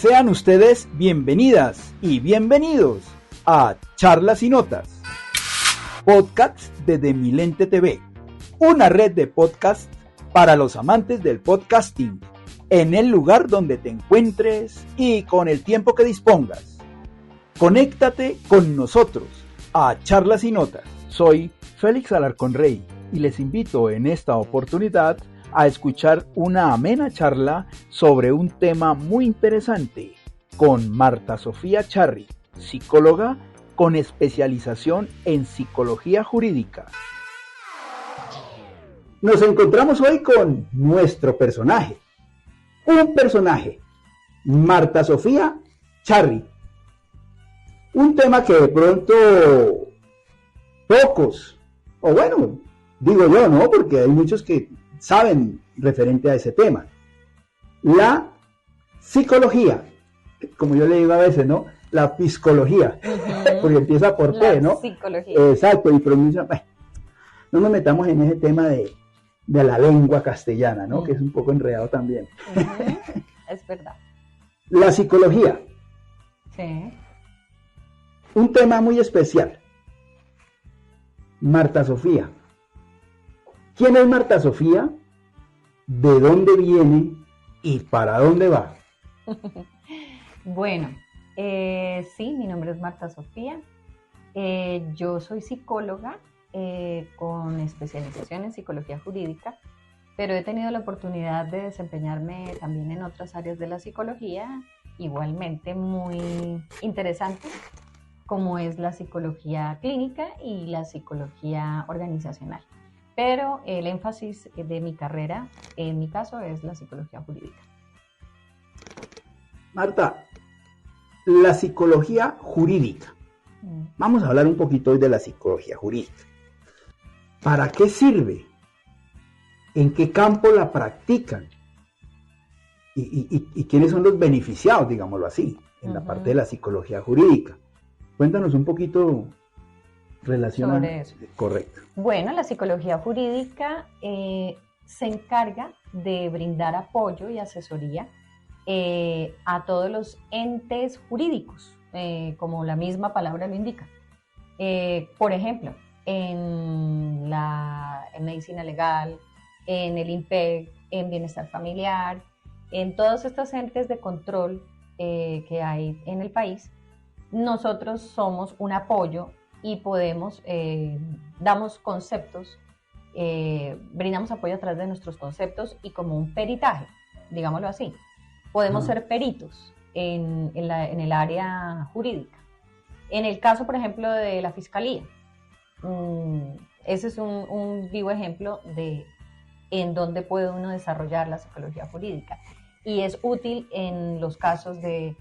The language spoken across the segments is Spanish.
Sean ustedes bienvenidas y bienvenidos a Charlas y Notas, podcast de Demilente TV, una red de podcasts para los amantes del podcasting, en el lugar donde te encuentres y con el tiempo que dispongas. Conéctate con nosotros a Charlas y Notas. Soy Félix Alarcón Rey y les invito en esta oportunidad a escuchar una amena charla sobre un tema muy interesante con Marta Sofía Charri, psicóloga con especialización en psicología jurídica. Nos encontramos hoy con nuestro personaje, un personaje, Marta Sofía Charri. Un tema que de pronto pocos, o bueno, digo yo, ¿no? Porque hay muchos que saben referente a ese tema. La psicología, como yo le digo a veces, ¿no? La psicología, porque empieza por P, ¿no? Psicología. Exacto, y pronuncia, no nos metamos en ese tema de la lengua castellana, ¿no? Que es un poco enredado también. Es verdad. La psicología. Sí. Un tema muy especial. Marta Sofía. ¿Quién es Marta Sofía? ¿De dónde viene? ¿Y para dónde va? Bueno, sí, mi nombre es Marta Sofía. Yo soy psicóloga con especialización en psicología jurídica, pero he tenido la oportunidad de desempeñarme también en otras áreas de la psicología, igualmente muy interesantes, como es la psicología clínica y la psicología organizacional. Pero el énfasis de mi carrera, en mi caso, es la psicología jurídica. Marta, la psicología jurídica. Vamos a hablar un poquito hoy de la psicología jurídica. ¿Para qué sirve? ¿En qué campo la practican? ¿Y quiénes son los beneficiados, digámoslo así, en la parte de la psicología jurídica? Cuéntanos un poquito relacionado sobre eso. Correcto. Bueno, la psicología jurídica se encarga de brindar apoyo y asesoría a todos los entes jurídicos, como la misma palabra lo indica. Por ejemplo, en medicina legal, en el INPEC, en bienestar familiar, en todos estos entes de control que hay en el país, nosotros somos un apoyo y podemos, damos conceptos, brindamos apoyo a través de nuestros conceptos y como un peritaje, digámoslo así. Podemos ser peritos en el área jurídica. En el caso, por ejemplo, de la fiscalía, ese es un vivo ejemplo de en dónde puede uno desarrollar la psicología jurídica. Y es útil en los casos de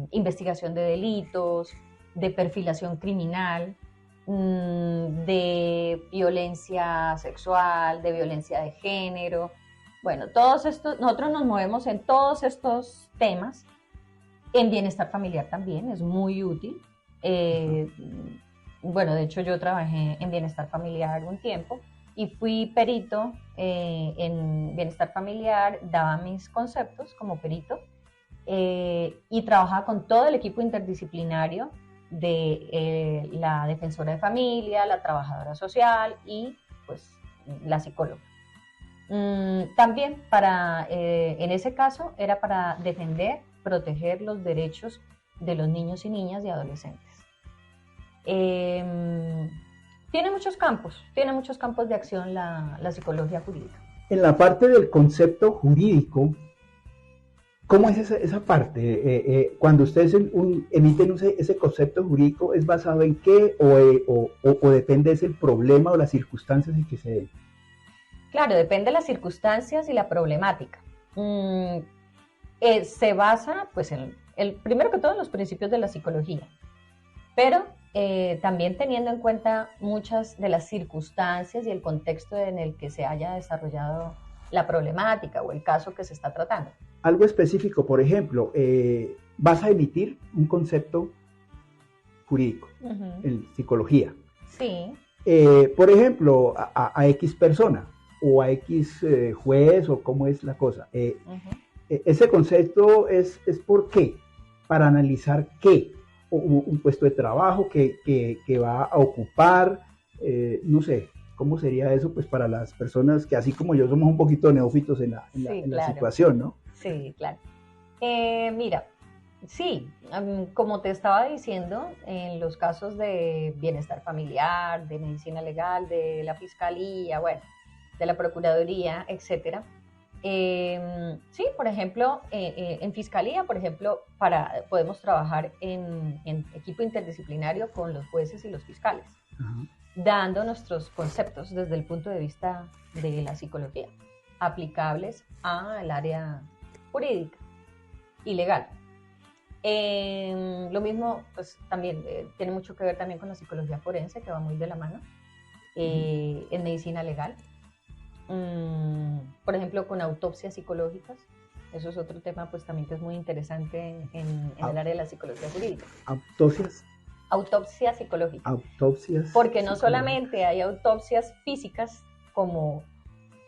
investigación de delitos, de perfilación criminal, de violencia sexual, de violencia de género. Bueno, nosotros nos movemos en todos estos temas. En bienestar familiar también es muy útil. Bueno, de hecho yo trabajé en bienestar familiar un tiempo y fui perito en bienestar familiar, daba mis conceptos como perito y trabajaba con todo el equipo interdisciplinario de la defensora de familia, la trabajadora social y pues la psicóloga. También en ese caso era para defender, proteger los derechos de los niños y niñas y adolescentes. Tiene muchos campos de acción la psicología jurídica. En la parte del concepto jurídico, ¿cómo es esa parte? Cuando ustedes emiten ese concepto jurídico, ¿es basado en qué o depende del problema o las circunstancias en que se den? Claro, depende de las circunstancias y la problemática. Se basa, pues, primero que todo, en los principios de la psicología, pero también teniendo en cuenta muchas de las circunstancias y el contexto en el que se haya desarrollado la problemática o el caso que se está tratando. Algo específico, por ejemplo, vas a emitir un concepto jurídico en psicología. Sí. Por ejemplo, a X persona o a X juez o cómo es la cosa. ese concepto es ¿por qué? Para analizar qué, o un puesto de trabajo que va a ocupar, no sé, ¿cómo sería eso? Pues para las personas que así como yo somos un poquito neófitos en la situación, ¿no? Sí, claro. Mira, sí, como te estaba diciendo, en los casos de bienestar familiar, de medicina legal, de la fiscalía, bueno, de la procuraduría, etcétera. Sí, por ejemplo, en fiscalía, por ejemplo, podemos trabajar en equipo interdisciplinario con los jueces y los fiscales, uh-huh, dando nuestros conceptos desde el punto de vista de la psicología, aplicables al área jurídica y legal. Lo mismo, pues también tiene mucho que ver también con la psicología forense, que va muy de la mano, en medicina legal. Por ejemplo, con autopsias psicológicas. Eso es otro tema, pues también que es muy interesante en el área de la psicología jurídica. ¿Autopsias? Autopsias psicológicas. Autopsias. Porque no solamente hay autopsias físicas, como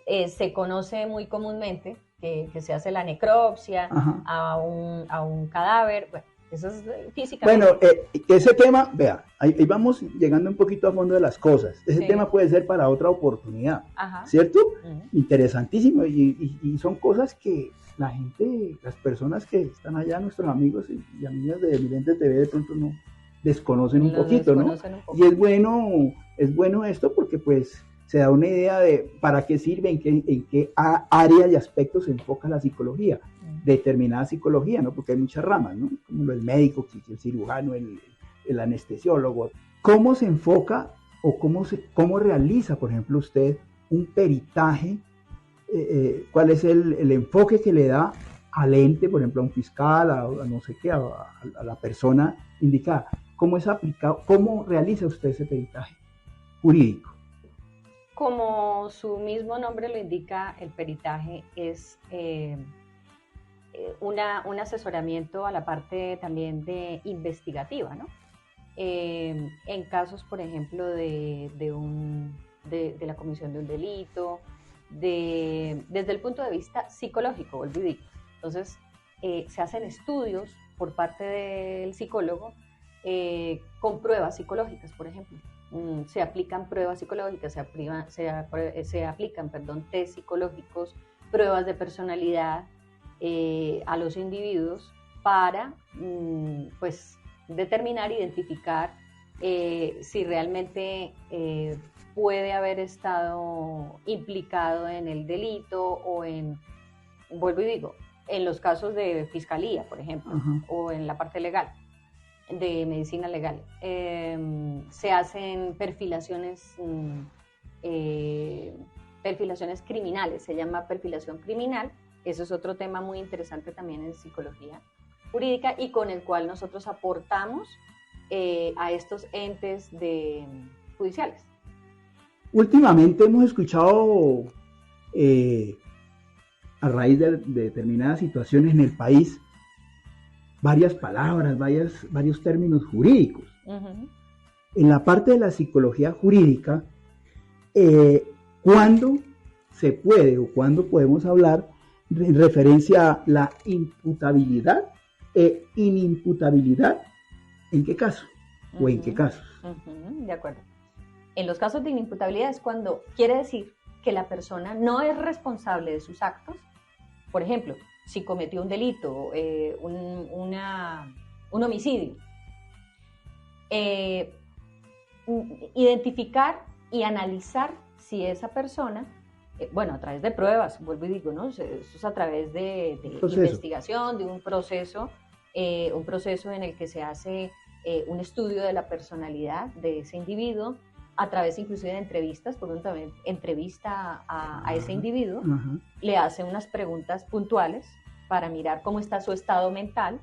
se conoce muy comúnmente, que se hace la necropsia a un cadáver, bueno, eso es físicamente. Bueno, ese tema, vea, ahí vamos llegando un poquito a fondo de las cosas. Ese tema puede ser para otra oportunidad, ¿cierto? Interesantísimo, y son cosas que la gente, las personas que están allá, nuestros amigos y amigas de Demilente TV, de pronto no desconocen un poquito, ¿no? Y es bueno esto porque pues se da una idea de para qué sirve, en qué área y aspectos se enfoca la psicología, determinada psicología, ¿no? Porque hay muchas ramas, ¿no? Como el médico, el cirujano, el anestesiólogo. ¿Cómo se enfoca o cómo realiza, por ejemplo, usted un peritaje? ¿Cuál es el enfoque que le da al ente, por ejemplo, a un fiscal, a no sé qué, a la persona indicada? ¿Cómo es aplicado? ¿Cómo realiza usted ese peritaje jurídico? Como su mismo nombre lo indica, el peritaje es un asesoramiento a la parte también de investigativa, ¿no? En casos, por ejemplo, de la comisión de un delito, desde el punto de vista psicológico, vuelvo y digo. Entonces, se hacen estudios por parte del psicólogo con pruebas psicológicas, por ejemplo. Se aplican pruebas psicológicas, se aplican test psicológicos, pruebas de personalidad a los individuos para pues determinar, identificar si realmente puede haber estado implicado en el delito o vuelvo y digo, en los casos de fiscalía, por ejemplo, o en la parte legal, de medicina legal. Se hacen perfilaciones criminales, se llama perfilación criminal. Eso es otro tema muy interesante también en psicología jurídica y con el cual nosotros aportamos a estos entes judiciales. Últimamente hemos escuchado, a raíz de determinadas situaciones en el país, varias palabras, varios términos jurídicos. En la parte de la psicología jurídica, ¿cuándo se puede o cuándo podemos hablar en referencia a la imputabilidad e inimputabilidad? ¿En qué caso? ¿O en qué casos? De acuerdo. En los casos de inimputabilidad es cuando quiere decir que la persona no es responsable de sus actos. Por ejemplo, si cometió un delito, un homicidio, identificar y analizar si esa persona, a través de pruebas, vuelvo y digo, ¿no? Eso es a través de investigación, de un proceso en el que se hace un estudio de la personalidad de ese individuo, a través inclusive de entrevistas, porque uno también entrevista a ese individuo, le hace unas preguntas puntuales para mirar cómo está su estado mental,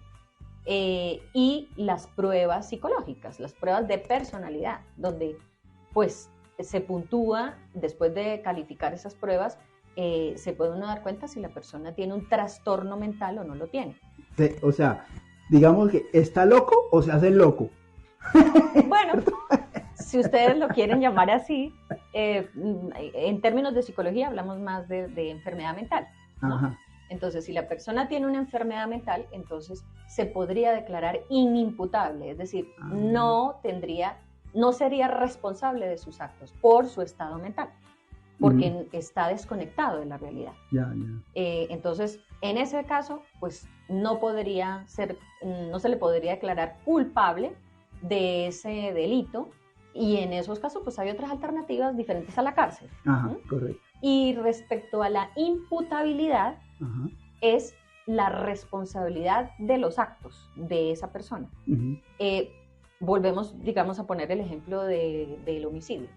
y las pruebas psicológicas, las pruebas de personalidad, donde pues se puntúa, después de calificar esas pruebas, se puede uno dar cuenta si la persona tiene un trastorno mental o no lo tiene. O sea, digamos que ¿está loco o se hace loco? Bueno, si ustedes lo quieren llamar así, en términos de psicología hablamos más de enfermedad mental, ¿no? Entonces, si la persona tiene una enfermedad mental, entonces se podría declarar inimputable, es decir, no sería responsable de sus actos por su estado mental, porque está desconectado de la realidad. Entonces, en ese caso, pues no se le podría declarar culpable de ese delito, y en esos casos, pues hay otras alternativas diferentes a la cárcel. Ajá, correcto. Y respecto a la imputabilidad, es la responsabilidad de los actos de esa persona. Volvemos, digamos, a poner el ejemplo del homicidio.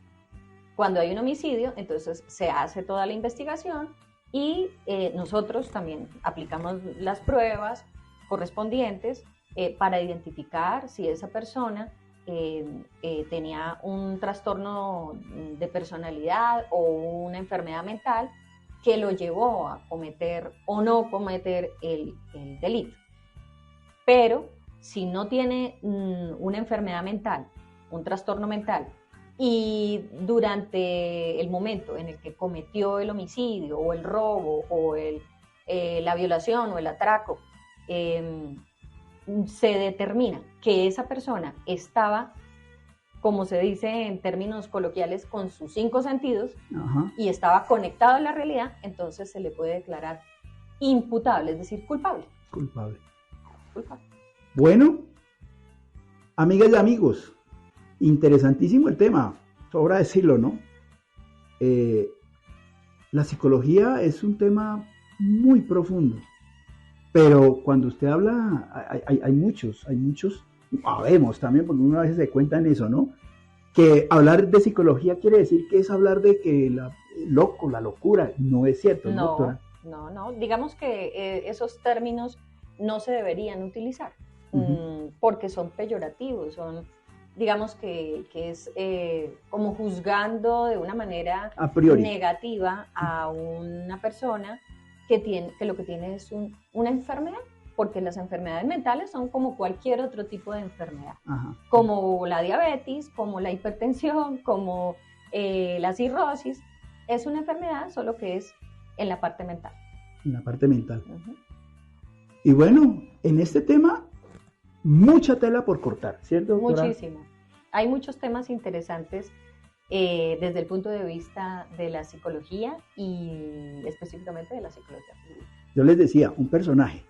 Cuando hay un homicidio, entonces se hace toda la investigación y nosotros también aplicamos las pruebas correspondientes para identificar si esa persona tenía un trastorno de personalidad o una enfermedad mental que lo llevó a cometer o no cometer el delito. Pero si no tiene una enfermedad mental, un trastorno mental, y durante el momento en el que cometió el homicidio o el robo o la violación o el atraco, se determina que esa persona estaba, como se dice en términos coloquiales, con sus 5 sentidos y estaba conectado a la realidad, entonces se le puede declarar imputable, es decir, culpable. Culpable. Bueno, amigas y amigos, interesantísimo el tema, sobra decirlo, ¿no? La psicología es un tema muy profundo, pero cuando usted habla, hay muchos, sabemos también, porque uno a veces se cuenta en eso, ¿no? Que hablar de psicología quiere decir que es hablar de que la locura, no es cierto, ¿no, doctora? No, digamos que esos términos no se deberían utilizar, porque son peyorativos, digamos que es como juzgando de una manera a priori negativa a una persona que lo que tiene es una enfermedad, porque las enfermedades mentales son como cualquier otro tipo de enfermedad, como la diabetes, como la hipertensión, como la cirrosis. Es una enfermedad, solo que es en la parte mental. En la parte mental. Y bueno, en este tema, mucha tela por cortar, ¿cierto, doctora? Muchísimo. Hay muchos temas interesantes desde el punto de vista de la psicología y específicamente de la psicología jurídica. Yo les decía, un personaje.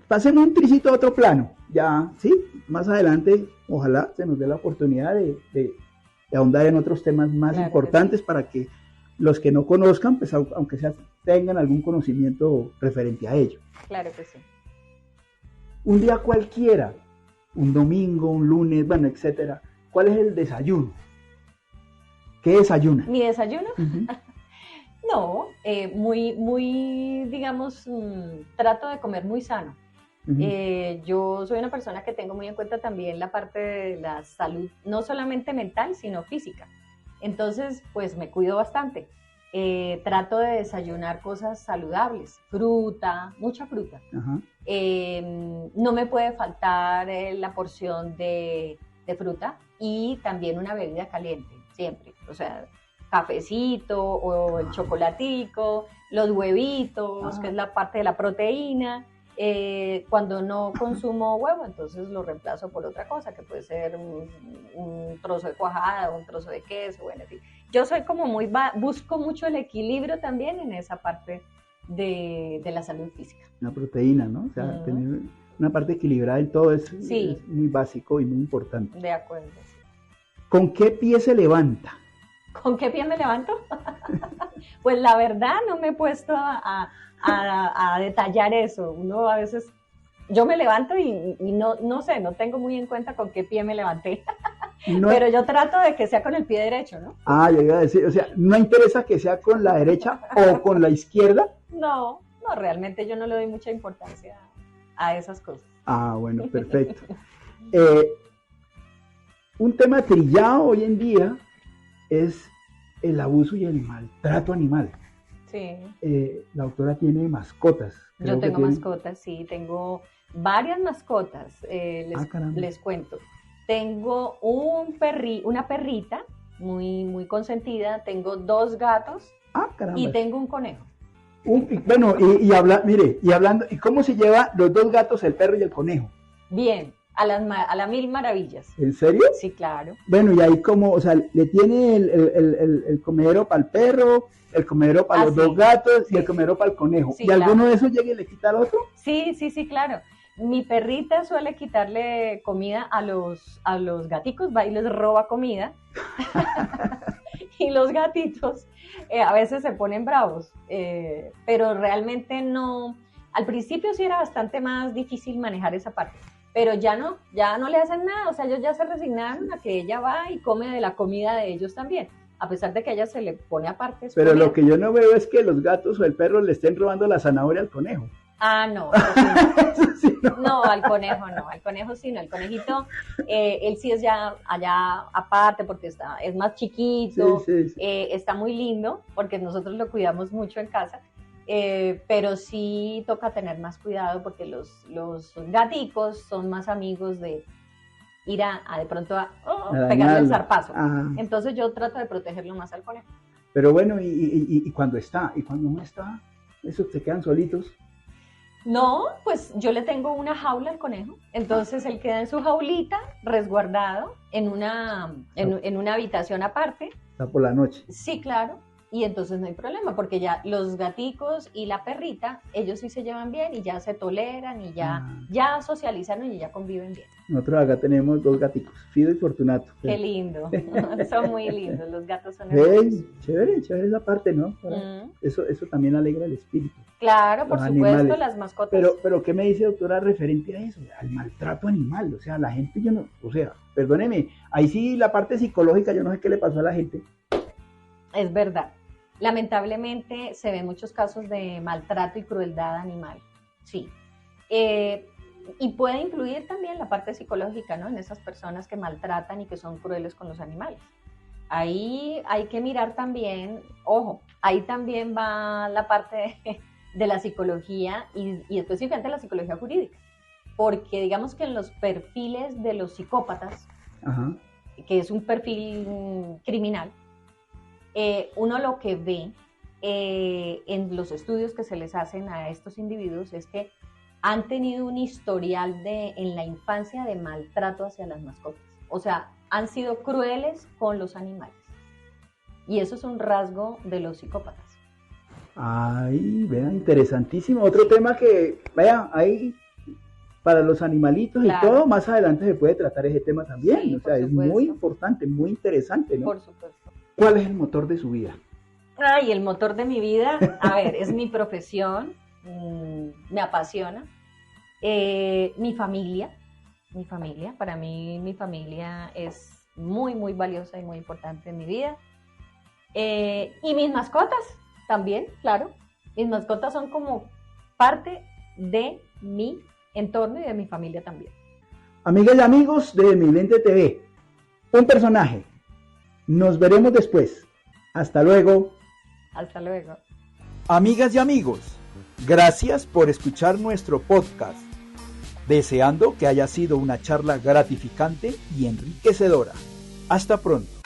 Pasemos un tricito a otro plano, ya, ¿sí? Más adelante, ojalá se nos dé la oportunidad de ahondar en otros temas más importantes para que los que no conozcan, pues aunque sea, tengan algún conocimiento referente a ello. Claro que sí. Un día cualquiera, un domingo, un lunes, bueno, etcétera, ¿cuál es el desayuno? ¿Qué desayuna? ¿Mi desayuno? No, muy, digamos, trato de comer muy sano. Yo soy una persona que tengo muy en cuenta también la parte de la salud, no solamente mental, sino física. Entonces, pues me cuido bastante. Trato de desayunar cosas saludables, fruta, mucha fruta. No me puede faltar la porción de fruta y también una bebida caliente, siempre. O sea, cafecito o el chocolatico, los huevitos, que es la parte de la proteína. Cuando no consumo huevo, entonces lo reemplazo por otra cosa, que puede ser un trozo de cuajada, un trozo de queso, bueno, en fin. Yo soy como busco mucho el equilibrio también en esa parte de la salud física. La proteína, ¿no? O sea, tener una parte equilibrada en todo es muy básico y muy importante. De acuerdo. ¿Con qué pie se levanta? ¿Con qué pie me levanto? Pues la verdad no me he puesto a detallar eso. Uno a veces, yo me levanto y no sé, no tengo muy en cuenta con qué pie me levanté. Pero yo trato de que sea con el pie derecho, ¿no? Yo iba a decir, o sea, ¿no interesa que sea con la derecha o con la izquierda? No, realmente yo no le doy mucha importancia a esas cosas. Bueno, perfecto. Un tema trillado hoy en día es el abuso y el maltrato animal. Sí. La autora tiene mascotas. Yo tengo mascotas, sí, tengo varias mascotas, les cuento. Tengo una perrita muy, muy consentida, tengo 2 gatos y tengo un conejo. Bueno, mire, y hablando, ¿y cómo se lleva los dos gatos, el perro y el conejo? Bien, a las mil maravillas. ¿En serio? Sí, claro. Bueno, y ahí como, o sea, le tiene el comedero para el perro, el comedero para los dos gatos y el comedero para el conejo. Sí, ¿Y alguno de esos llega y le quita al otro? Sí, claro. Mi perrita suele quitarle comida a los gaticos, va y les roba comida. Y los gatitos a veces se ponen bravos, pero realmente no. Al principio sí era bastante más difícil manejar esa parte, pero ya no le hacen nada. O sea, ellos ya se resignaron a que ella va y come de la comida de ellos también, a pesar de que a ella se le pone aparte. Pero comida. Lo que yo no veo es que los gatos o el perro le estén robando la zanahoria al conejo. Ah, no. Sí, no. No, al conejo sí no, el conejito, él sí es ya allá aparte porque es más chiquito, sí. Está muy lindo porque nosotros lo cuidamos mucho en casa, pero sí toca tener más cuidado porque los gaticos son más amigos de ir a de pronto a pegarle el zarpazo. Entonces yo trato de protegerlo más al conejo. Pero bueno, y cuando está, y cuando no está, esos se quedan solitos. No, pues yo le tengo una jaula al conejo, entonces él queda en su jaulita, resguardado, en una habitación aparte. Está por la noche. Sí, claro, y entonces no hay problema, porque ya los gaticos y la perrita, ellos sí se llevan bien y ya se toleran y ya socializan y ya conviven bien. Nosotros acá tenemos dos gaticos, Fido y Fortunato. Qué lindo, son muy lindos, los gatos son hermosos. Chévere esa parte, ¿no? Eso también alegra el espíritu. Claro, por supuesto, animales. Las mascotas. Pero ¿qué me dice, doctora, referente a eso? Al maltrato animal, o sea, la gente, perdóneme, ahí sí la parte psicológica, yo no sé qué le pasó a la gente. Es verdad. Lamentablemente se ven muchos casos de maltrato y crueldad animal, sí. Y puede incluir también la parte psicológica, ¿no? En esas personas que maltratan y que son crueles con los animales. Ahí hay que mirar también, ojo, ahí también va la parte de la psicología y específicamente la psicología jurídica, porque digamos que en los perfiles de los psicópatas, que es un perfil criminal, uno lo que ve en los estudios que se les hacen a estos individuos es que han tenido un historial en la infancia de maltrato hacia las mascotas. O sea, han sido crueles con los animales. Y eso es un rasgo de los psicópatas. Ay, vea, interesantísimo. Otro tema que, vaya, ahí para los animalitos y todo, más adelante se puede tratar ese tema también. Sí, o sea, es muy importante, muy interesante, ¿no? Por supuesto. ¿Cuál es el motor de su vida? Ay, el motor de mi vida, a ver, es mi profesión, me apasiona. Mi familia, para mí mi familia es muy, muy valiosa y muy importante en mi vida. Y mis mascotas también, claro. Mis mascotas son como parte de mi entorno y de mi familia también. Amigas y amigos de Demilente TV, un personaje. Nos veremos después. Hasta luego. Hasta luego. Amigas y amigos, gracias por escuchar nuestro podcast. Deseando que haya sido una charla gratificante y enriquecedora. Hasta pronto.